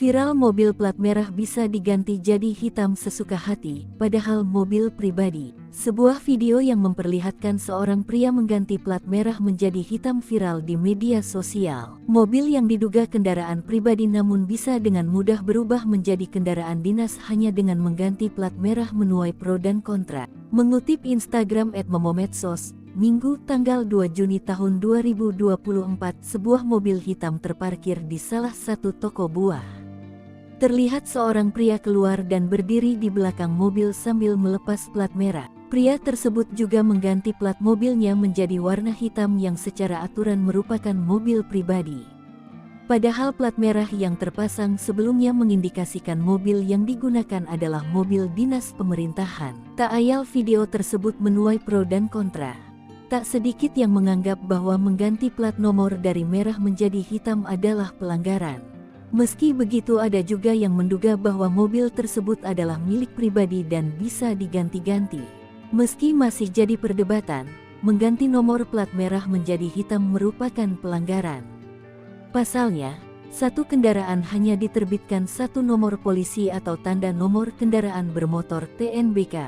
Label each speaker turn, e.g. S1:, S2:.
S1: Viral mobil plat merah bisa diganti jadi hitam sesuka hati, padahal mobil pribadi. Sebuah video yang memperlihatkan seorang pria mengganti plat merah menjadi hitam viral di media sosial. Mobil yang diduga kendaraan pribadi namun bisa dengan mudah berubah menjadi kendaraan dinas hanya dengan mengganti plat merah menuai pro dan kontra. Mengutip Instagram @momomedsos, Minggu tanggal 2 Juni tahun 2024, sebuah mobil hitam terparkir di salah satu toko buah. Terlihat seorang pria keluar dan berdiri di belakang mobil sambil melepas plat merah. Pria tersebut juga mengganti plat mobilnya menjadi warna hitam yang secara aturan merupakan mobil pribadi. Padahal plat merah yang terpasang sebelumnya mengindikasikan mobil yang digunakan adalah mobil dinas pemerintahan. Tak ayal video tersebut menuai pro dan kontra. Tak sedikit yang menganggap bahwa mengganti plat nomor dari merah menjadi hitam adalah pelanggaran. Meski begitu, ada juga yang menduga bahwa mobil tersebut adalah milik pribadi dan bisa diganti-ganti. Meski masih jadi perdebatan, mengganti nomor plat merah menjadi hitam merupakan pelanggaran. Pasalnya, satu kendaraan hanya diterbitkan satu nomor polisi atau tanda nomor kendaraan bermotor TNBK.